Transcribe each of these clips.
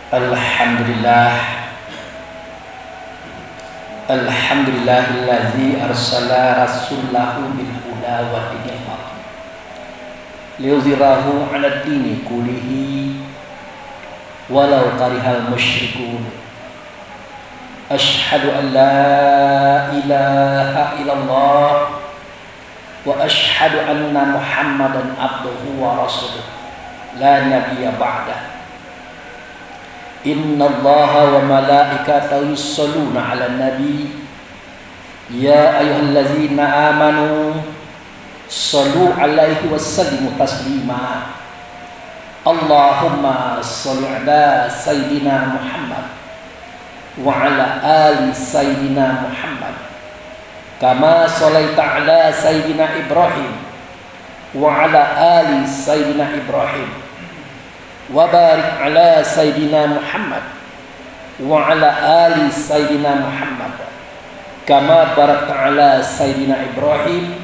Alhamdulillah. Alhamdulillahillazi arsala rasulahu bil huda wa dinil haq liyuzhirahu 'ala ad-dini kullihi walau karihal musyrikun. Asyhadu an la ilaha illallah wa asyhadu anna Muhammadan abduhu wa rasuluh la nabiyya ba'dah. Inna Allaha wa malaikatahu yusholluna 'alan nabi ya ayyuhallazina amanu shallu 'alaihi wa sallimu taslima. Allahumma shalli 'ala sayyidina Muhammad wa 'ala ali sayyidina Muhammad kama shallaita 'ala sayyidina Ibrahim wa 'ala ali sayyidina Ibrahim wa barik ala sayyidina Muhammad wa ala ali sayyidina Muhammad kama barakta ala sayyidina Ibrahim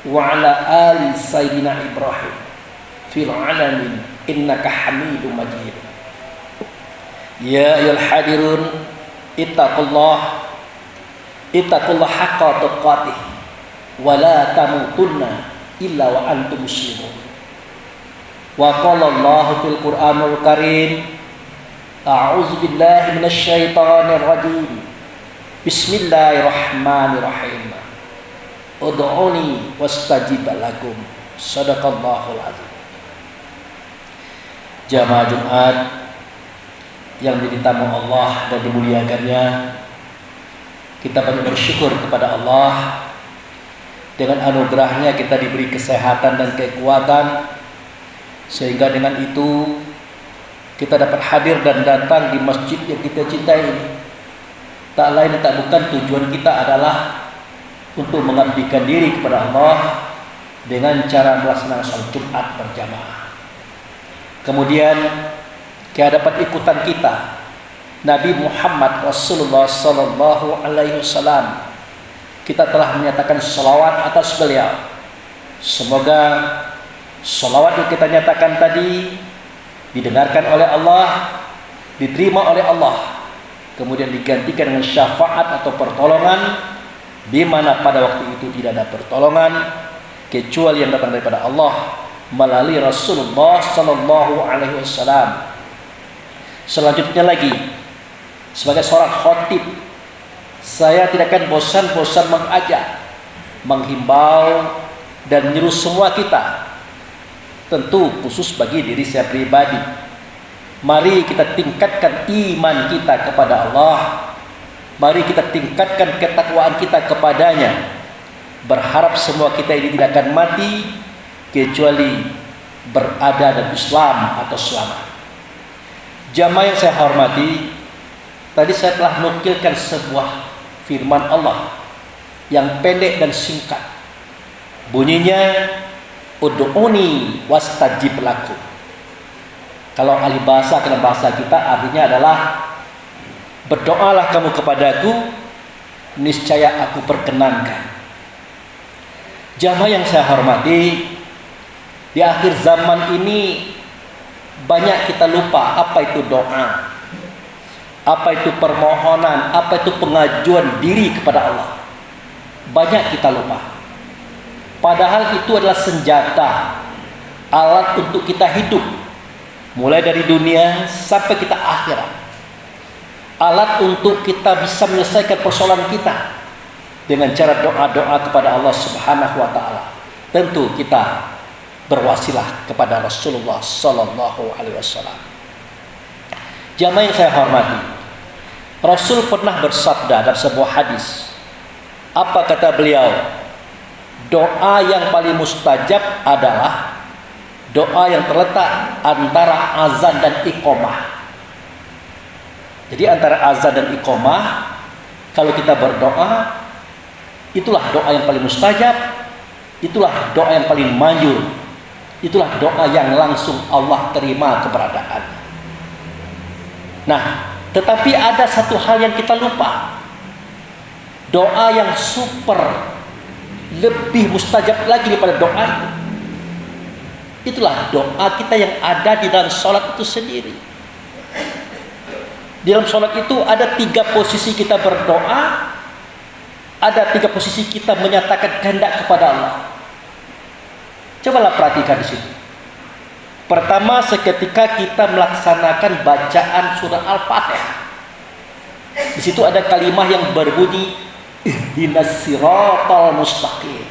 wa ala ali sayyidina Ibrahim fil alamin innaka Hamidum Majid. Ya ayyuhal hadirun ittaqullah haqqa tuqatih wa la tamutunna illa wa antum muslimun. Wa qala Allahu fil Qur'anil Karim a'udzu billahi minasy syaithanir rajim. Bismillahirrahmanirrahim. Ud'uni wastajib lakum. Shadaqallahul azim. Jamaah Jumat yang menjadi tamu Allah dan dimuliakannya, kita banyak bersyukur kepada Allah. Dengan anugerahnya kita diberi kesehatan dan kekuatan, sehingga dengan itu kita dapat hadir dan datang di masjid yang kita cintai ini. Tak lain tak bukan tujuan kita adalah untuk mengabdikan diri kepada Allah dengan cara melaksanakan salat Jumat berjamaah. Kemudian kita dapat ikutan kita Nabi Muhammad Rasulullah sallallahu alaihi wasallam. Kita telah menyatakan salawat atas beliau. Semoga salawat yang kita nyatakan tadi didengarkan oleh Allah, diterima oleh Allah, kemudian digantikan dengan syafaat atau pertolongan, di mana pada waktu itu tidak ada pertolongan kecuali yang datang daripada Allah melalui Rasulullah sallallahu alaihi wasallam. Selanjutnya lagi, sebagai seorang khatib, saya tidak akan bosan-bosan mengajak, menghimbau dan menyuruh semua kita, tentu khusus bagi diri saya pribadi, mari kita tingkatkan iman kita kepada Allah. Mari kita tingkatkan ketakwaan kita kepadanya. Berharap semua kita ini tidak akan mati kecuali berada dalam Islam atau selamat. Jamaah yang saya hormati, tadi saya telah nukilkan sebuah firman Allah yang pendek dan singkat. Bunyinya, ud'uni wastajib lakum. Kalau ahli bahasa, dalam bahasa kita artinya adalah berdoalah kamu kepadaku, niscaya aku perkenankan. Jamaah yang saya hormati, di akhir zaman ini banyak kita lupa apa itu doa, apa itu permohonan, apa itu pengajuan diri kepada Allah. Banyak kita lupa. Padahal itu adalah senjata, alat untuk kita hidup, mulai dari dunia sampai kita akhirat. Alat untuk kita bisa menyelesaikan persoalan kita dengan cara doa-doa kepada Allah Subhanahu wa taala. Tentu kita berwasilah kepada Rasulullah sallallahu alaihi wasallam. Jamaah yang saya hormati, Rasul pernah bersabda dalam sebuah hadis. Apa kata beliau? Doa yang paling mustajab adalah doa yang terletak antara azan dan iqamah. Jadi antara azan dan iqamah, kalau kita berdoa, itulah doa yang paling mustajab, itulah doa yang paling manjur, itulah doa yang langsung Allah terima keberadaannya. Nah, tetapi ada satu hal yang kita lupa. Doa yang super, lebih mustajab lagi daripada doa itu. Itulah doa kita yang ada di dalam sholat itu sendiri. Di dalam sholat itu ada 3 posisi kita berdoa, ada 3 posisi kita menyatakan kehendak kepada Allah. Cobalah perhatikan di situ. Pertama, seketika kita melaksanakan bacaan surah Al-Fatihah. Di situ ada kalimat yang berbunyi ihdinas siratal mustaqim.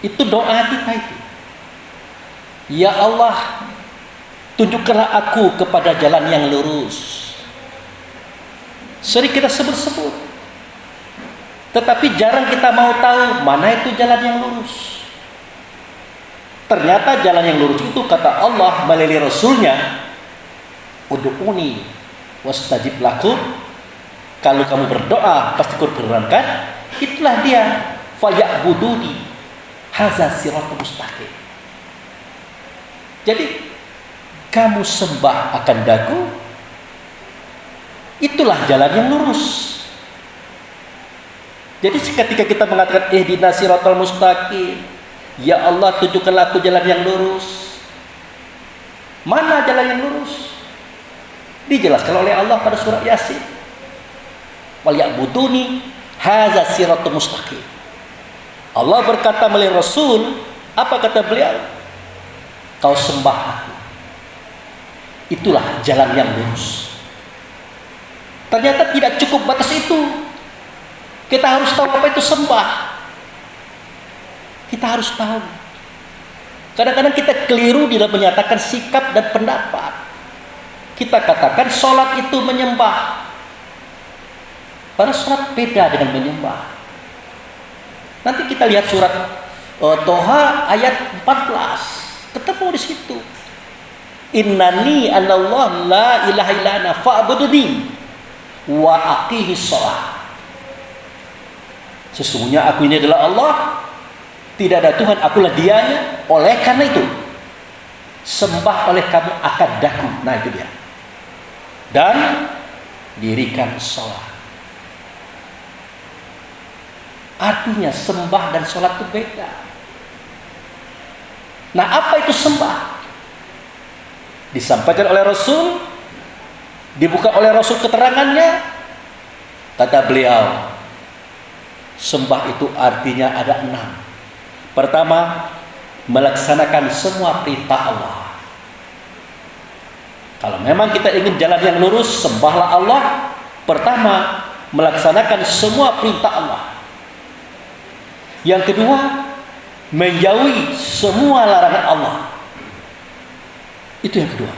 Itu doa kita itu. Ya Allah, tunjukkanlah aku kepada jalan yang lurus. Sering kita sebut-sebut, tetapi jarang kita mau tahu mana itu jalan yang lurus. Ternyata jalan yang lurus itu kata Allah melalui Rasulnya, ud'uni wastajib lakum. Kalau kamu berdoa pasti kuperkenankan. Itulah dia, faya'buduni hadza siratal mustaqim. Jadi kamu sembah akan daku, itulah jalan yang lurus. Jadi ketika kita mengatakan ihdinas siratal mustaqim, ya Allah tunjukkanlah aku jalan yang lurus. Mana jalan yang lurus? Dijelaskan oleh Allah pada surah Yasin. Wal ya'buduni hadza siratal mustaqim. Allah berkata melalui Rasul, apa kata beliau? Kau sembah aku. Itulah jalan yang lurus. Ternyata tidak cukup batas itu. Kita harus tahu apa itu sembah. Kita harus tahu. Kadang-kadang kita keliru di dalam menyatakan sikap dan pendapat. Kita katakan sholat itu menyembah. Padahal sholat beda dengan menyembah. Nanti kita lihat surat Toha ayat 14. Ketemu di situ. Innani anallah la ilaha illa ana fa'budni wa aqimis shalah. Sesungguhnya aku ini adalah Allah, tidak ada Tuhan, akulah Dianya. Oleh karena itu sembah oleh kamu akan daku. Nah itu dia. Dan dirikan sholat. Artinya sembah dan sholat itu beda. Nah apa itu sembah? Disampaikan oleh Rasul, dibuka oleh Rasul keterangannya. Kata beliau, sembah itu artinya ada 6. Pertama, melaksanakan semua perintah Allah. Kalau memang kita ingin jalan yang lurus, sembahlah Allah. Pertama, melaksanakan semua perintah Allah. Yang kedua, menjauhi semua larangan Allah. Itu yang kedua.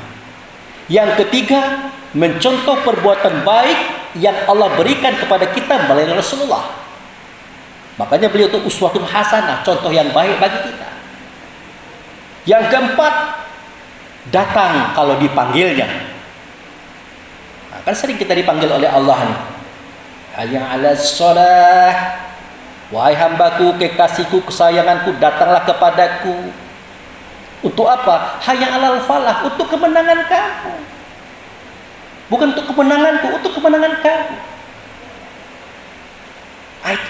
Yang ketiga, mencontoh perbuatan baik yang Allah berikan kepada kita melalui Rasulullah. Makanya beliau itu uswatun hasanah, contoh yang baik bagi kita. Yang keempat, datang kalau dipanggilnya. Nah, kan sering kita dipanggil oleh Allah nih. Hayya 'alas shalah. Wahai hambaku, kekasihku, kesayanganku, datanglah kepadaku. Untuk apa? Hayya 'alal falah, untuk kemenangan kamu. Bukan untuk kemenanganku, untuk kemenangan kamu. Ayat.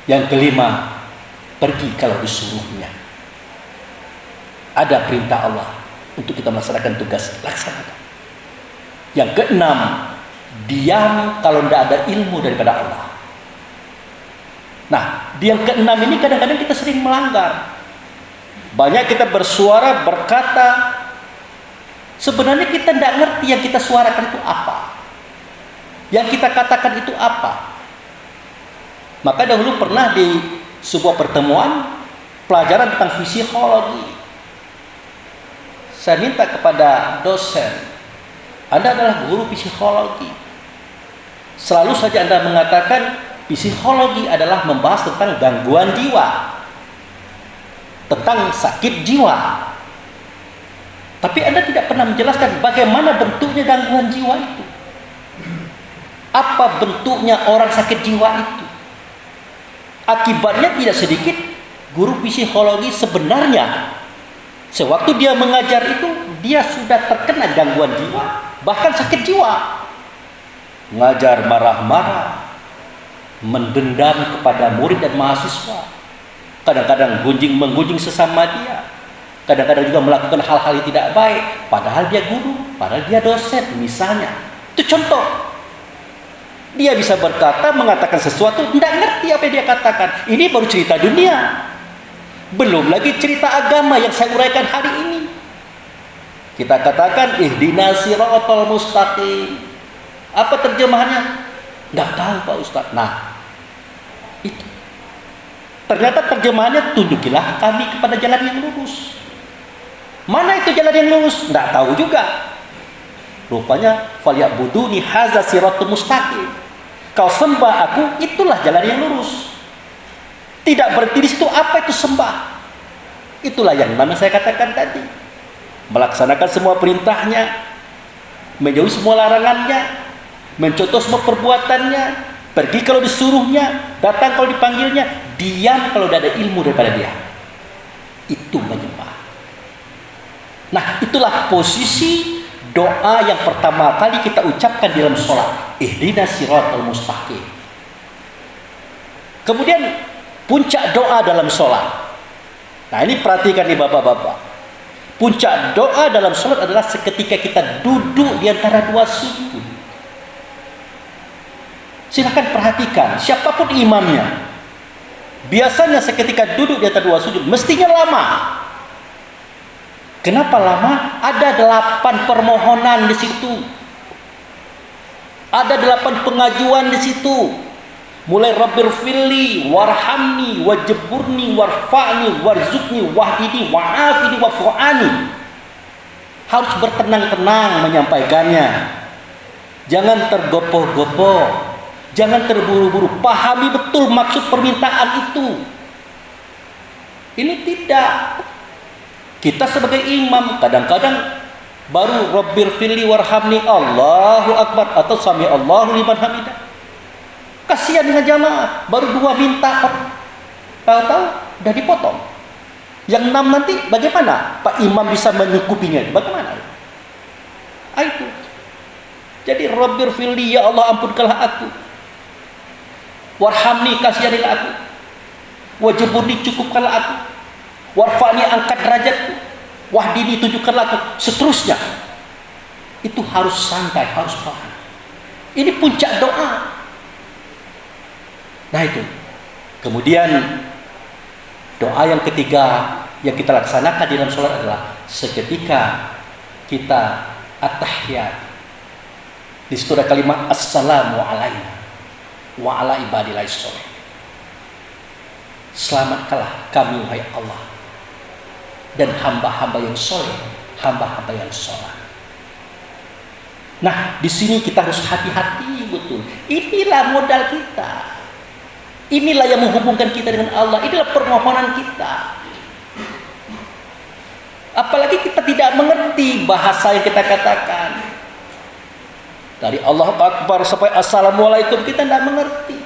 Yang kelima, pergi kalau disuruhnya. Ada perintah Allah untuk kita melaksanakan tugas, laksanakan. Yang keenam, diam kalau tidak ada ilmu daripada Allah. Nah, di yang keenam ini kadang-kadang kita sering melanggar. Banyak kita bersuara, berkata, sebenarnya kita tidak ngerti yang kita suarakan itu apa, yang kita katakan itu apa. Maka dahulu pernah di sebuah pertemuan pelajaran tentang psikologi, saya minta kepada dosen, Anda adalah guru psikologi, selalu saja Anda mengatakan psikologi adalah membahas tentang gangguan jiwa, tentang sakit jiwa. Tapi Anda tidak pernah menjelaskan bagaimana bentuknya gangguan jiwa itu. Apa bentuknya orang sakit jiwa itu? Akibatnya tidak sedikit guru psikologi sebenarnya sewaktu dia mengajar itu dia sudah terkena gangguan jiwa, bahkan sakit jiwa. Mengajar marah-marah, mendendam kepada murid dan mahasiswa, kadang-kadang gunjing-menggunjing sesama dia, Kadang-kadang juga melakukan hal-hal yang tidak baik, padahal dia guru, padahal dia dosen misalnya. Itu contoh. Dia bisa berkata, mengatakan sesuatu, tidak ngerti apa yang dia katakan. Ini baru cerita dunia. Belum lagi cerita agama yang saya uraikan hari ini. Kita katakan, ihdinas siratal mustaqim. Apa terjemahannya? Tidak tahu Pak Ustaz. Nah, itu. Ternyata terjemahannya, tunjukilah kami kepada jalan yang lurus. Mana itu jalan yang lurus? Tidak tahu juga. Rupanya falyabuduni hadza siratul mustaqim. Kau sembah aku, itulah jalan yang lurus. Tidak berhenti di situ. Apa itu sembah? Itulah yang mana saya katakan tadi. Melaksanakan semua perintahnya, menjauhi semua larangannya, mencontoh semua perbuatannya, pergi kalau disuruhnya, datang kalau dipanggilnya, diam kalau tidak ada ilmu daripada dia. Itu menyembah. Nah, itulah posisi doa yang pertama kali kita ucapkan di dalam sholat. Ihdinas siratal mustaqim. Kemudian puncak doa dalam sholat. Nah, ini perhatikan nih bapak-bapak. Puncak doa dalam sholat adalah seketika kita duduk di antara dua sujud. Silahkan perhatikan, siapapun imamnya. Biasanya seketika duduk di antara dua sujud, mestinya lama. Kenapa lama? Ada 8 permohonan di situ. Ada 8 pengajuan di situ. Mulai Rabbirfirli, warhamni, wajburni, warfa'ni, warzuqni, wahdini, wa'afini, wa'fu'ani. Harus bertenang-tenang menyampaikannya. Jangan tergopoh-gopoh. Jangan terburu-buru. Pahami betul maksud permintaan itu. Ini tidak. Kita sebagai imam kadang-kadang baru Rabbirfirli warhamni, Allahu Akbar, atau sami Allahu liman hamidah. Kasihan dengan jamaah, baru 2 minta, tahu-tahu udah dipotong. Yang 6 nanti bagaimana? Pak Imam bisa menyukupinya? Bagaimana? Itu. Jadi Rabbirfirli, ya Allah ampunkanlah aku. Warhamni, kasihanilah aku. Wajburni, cukupkanlah aku. Warfa'ni, angkat derajatku. Wahdini, tunjukkanlah aku. Seterusnya. Itu harus santai, harus paham. Ini puncak doa. Nah itu. Kemudian doa yang ketiga yang kita laksanakan di dalam sholat adalah seketika kita at-tahiyat. Di situ ada kalimat assalamu alaina wa ala ibadillahis sholihin. Selamatkanlah kami wahai Allah dan hamba-hamba yang soleh, hamba-hamba yang sholat. Nah, di sini kita harus hati-hati betul. Inilah modal kita. Inilah yang menghubungkan kita dengan Allah. Inilah permohonan kita. Apalagi kita tidak mengerti bahasa yang kita katakan. Dari Allahu Akbar sampai Assalamualaikum kita tidak mengerti.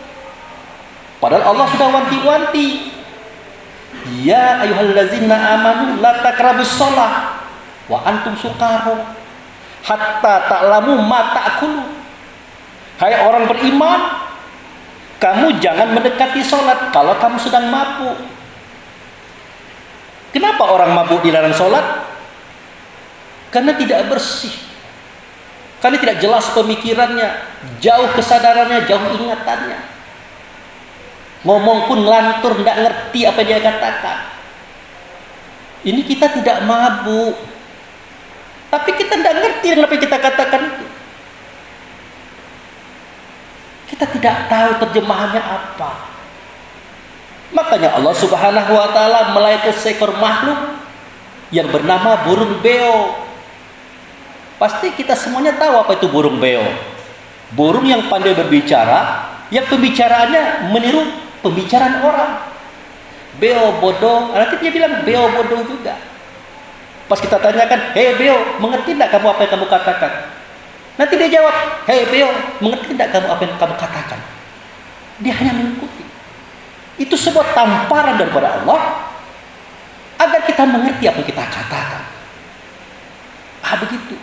Padahal Allah sudah wanti-wanti. Ya ayyuhallazina amanu la taqrabus shalah wa antum sukara hatta ta'lamu ma ta'kulun. Hai orang beriman, kamu jangan mendekati sholat kalau kamu sedang mabuk. Kenapa orang mabuk dilarang sholat? Karena tidak bersih. Karena tidak jelas pemikirannya, jauh kesadarannya, jauh ingatannya. Ngomong pun lantur, tidak ngerti apa dia katakan. Ini kita tidak mabuk, tapi kita tidak ngerti dengan apa yang kita katakan itu. Kita tidak tahu terjemahannya apa. Makanya Allah Subhanahu wa taala melahirkan seekor makhluk yang bernama burung beo. Pasti kita semuanya tahu apa itu burung beo. Burung yang pandai berbicara, yang pembicaraannya meniru pembicaraan orang. Beo bodoh, nanti dia bilang beo bodoh juga. Pas kita tanyakan, hei beo, mengerti tidak kamu apa yang kamu katakan? Nanti dia jawab, hei beo, mengerti tidak kamu apa yang kamu katakan? Dia hanya mengikuti. Itu sebuah tamparan daripada Allah agar kita mengerti apa yang kita katakan. Begitu.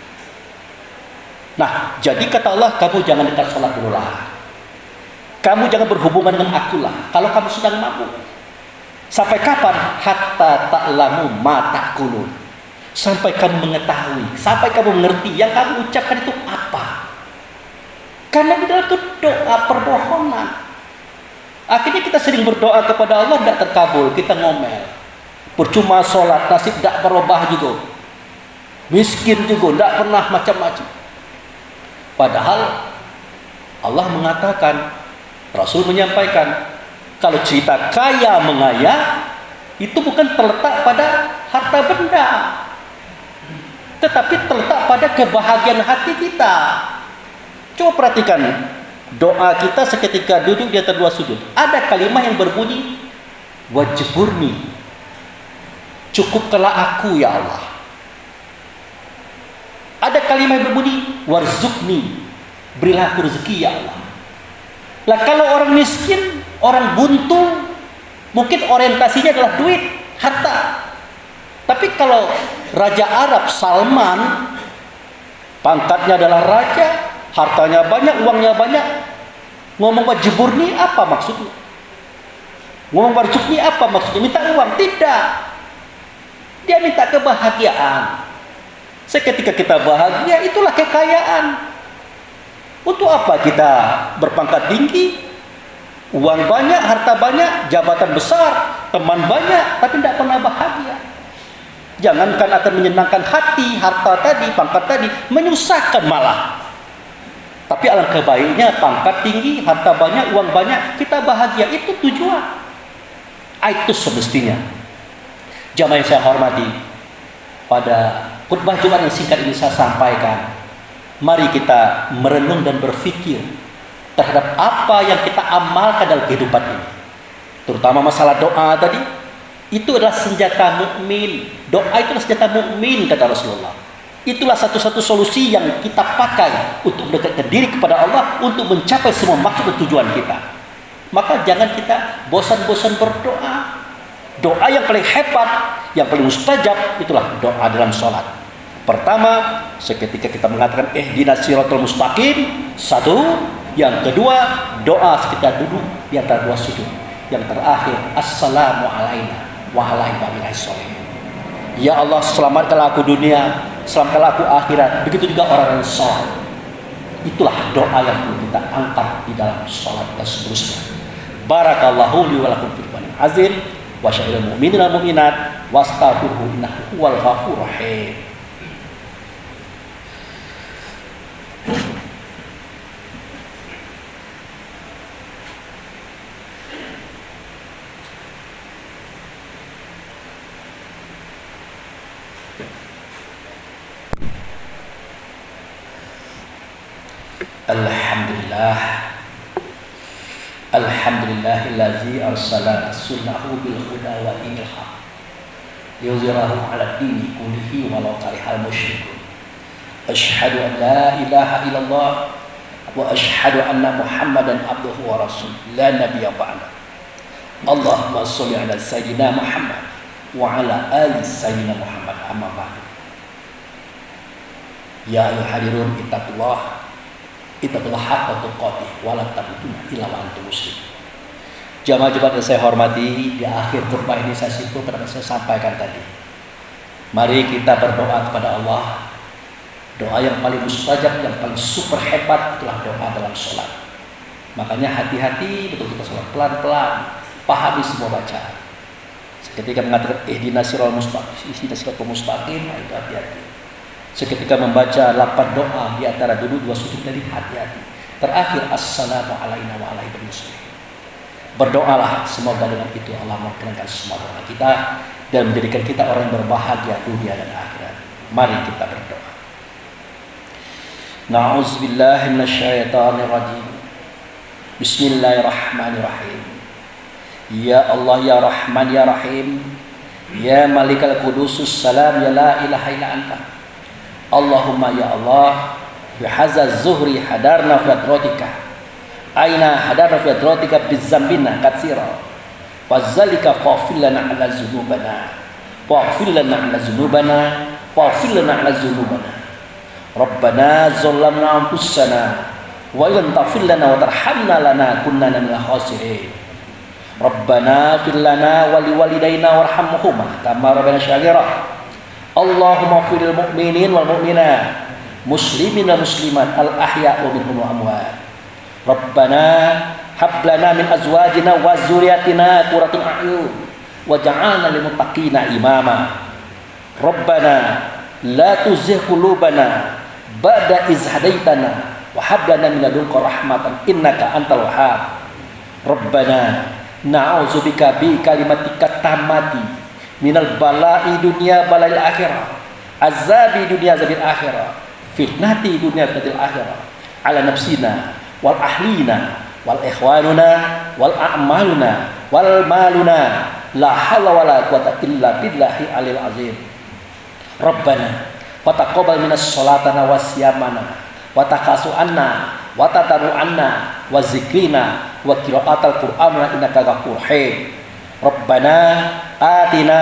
Nah, jadi kata Allah, kamu jangan dekat sholat dulu lah. Kamu jangan berhubungan dengan akulah kalau kamu sedang mabuk. Sampai kapan? Hatta ta'lamu ma ta'kulun. Sampai kamu mengetahui, sampai kamu mengerti yang kamu ucapkan itu apa. Karena di dalam itu doa permohonan. Akhirnya kita sering berdoa kepada Allah tidak terkabul, kita ngomel. Percuma sholat, nasib tidak berubah juga. Miskin juga, tidak pernah macam-macam. Padahal Allah mengatakan, Rasul menyampaikan, kalau cerita kaya mengaya, itu bukan terletak pada harta benda, tetapi terletak pada kebahagiaan hati kita. Coba perhatikan doa kita seketika duduk di atas dua sujud. Ada kalimat yang berbunyi, wajburni, cukupkanlah aku ya Allah. Ada kalimat yang berbunyi, warzukni, berilah aku rezeki ya Allah. Lah kalau orang miskin, orang buntu, mungkin orientasinya adalah duit, harta. Tapi kalau Raja Arab Salman, pangkatnya adalah raja, hartanya banyak, uangnya banyak, ngomong wajburni apa maksudnya? Ngomong warzukni apa maksudnya? Minta uang? Tidak. Dia minta kebahagiaan. Seketika kita bahagia, itulah kekayaan. Untuk apa kita berpangkat tinggi, uang banyak, harta banyak, jabatan besar, teman banyak, tapi tidak pernah bahagia? Jangankan akan menyenangkan hati, harta tadi, pangkat tadi, menyusahkan malah. Tapi alangkah baiknya pangkat tinggi, harta banyak, uang banyak, kita bahagia, itu tujuan. Itu semestinya. Jamaah yang saya hormati, pada khutbah Jumat yang singkat ini saya sampaikan, mari kita merenung dan berpikir terhadap apa yang kita amalkan dalam kehidupan ini. Terutama masalah doa tadi. Itu adalah senjata mukmin. Doa itu adalah senjata mukmin, kata Rasulullah. Itulah satu-satu solusi yang kita pakai untuk mendekatkan diri kepada Allah, untuk mencapai semua maksud dan tujuan kita. Maka jangan kita bosan-bosan berdoa. Doa yang paling hebat, yang paling mustajab, itulah doa dalam sholat. Pertama, seketika kita mengatakan ihdinas siratal mustaqim, satu. Yang kedua, doa seketika duduk di antara dua sujud. Yang terakhir, assalamu alaina wa ala ibadillahis sholihin. Ya Allah, selamatkanlah aku dunia, selamatkanlah aku akhirat. Begitu juga orang yang sholat. Itulah doa yang perlu kita angkat di dalam sholat dan seterusnya. Barakallahu li wa lakum fil Qur'anil azim wa sya'iril mu'minin wal mu'minat wastaghfiruhu innahu huwal ghafurur rahim. Alhamdulillah, alhamdulillahillazi arsala rasulahu bil huda wa dinil haq liyuzhirahu 'ala dini kullihi walau karihal musyrikun. Asyhadu an la ilaha illallah wa asyhadu anna Muhammadan abduhu wa rasuluh la nabiyya ba'da. Allahumma shalli 'ala sayyidina Muhammad wa 'ala ali sayyidina Muhammad, amma ba'du. Ya ayyuhal ittaqullah haqqa tuqatih wa la tamutunna illa wa antum muslimun. Jamaah Jumat yang saya hormati, di akhir khutbah ini saya simpulkan apa yang saya sampaikan tadi. Mari kita berdoa kepada Allah. Doa yang paling mustajab, yang paling super hebat itulah doa dalam sholat. Makanya hati-hati betul kita sholat pelan-pelan, pahami semua bacaan. Ketika mengatakan ihdinas siratal mustaqim, itu hati-hati. Seketika membaca 8 doa di antara dulu 2 sujud tadi, hati-hati. Terakhir, assalamu alaina wa ala ibadillahis sholihin. Berdoalah, semoga dengan itu Allah mengabulkan semua doa kita dan menjadikan kita orang yang berbahagia dunia dan akhirat. Mari kita berdoa. Na'udzubillahi minasyaitonir rajim. Bismillahirrahmanirrahim. Ya Allah ya Rahman ya Rahim, ya Malikal Qudusus Salam, ya la ilaha illa anta. Allahumma ya Allah, fi hadza zuhri hadarna fi hadratika, aina hadarna fi hadratika bizzambina katsira, wa zalika faghfir lana ala dzunubana, faghfir lana ala dzunubana, faghfir lana ala dzunubana. Rabbana zalamna anfusana wa illam taghfir lana wa tarhamna lanakunanna minal khasirin. Rabbana fir lana wa liwalidayna warhamhuma kama rabbana syaghira. Allahumma firil mu'minin wal mu'minat muslimin wal muslimat al ahya'u minhum wa amwat. Rabbana hab lana min azwajina wa dzurriyyatina qurrata a'yun waj'alna lil muttaqina imama. Rabbana la tuzigh qulubana ba'da idh hadaitana wa hab lana min ladunka rahmatan innaka antal wahhab. Rabbana na'udzubika bi kalimatika tammati minal bala'i dunya bala'il akhirah azabi dunya azabil akhirah fitnati dunya fitnatil akhirah ala nafsina wal ahlina wal ikhwanuna wal a'maluna wal maluna la hawla wala quwwata illa billahi alil azim. Rabbana wa taqabbal minas sholatana wa siyamana wa takasu'anna wa tataru'anna wa zikrina wa qira'atal qur'ana innaka ghafurur rahim. Rabbana atina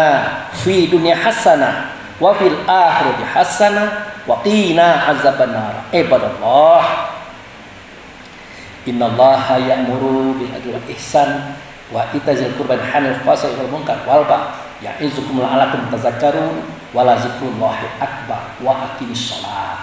fi dunya hasanah wa fil akhirati hasanah wa qina azabannar. Ibadallah, innallaha ya'muru bil adli wal ihsan wa itazil qurban hanil fasai wal munkar wal ba ya'izukum la'allakum tazakkarun wa la zikrullahi akbar wa aqimis shalah.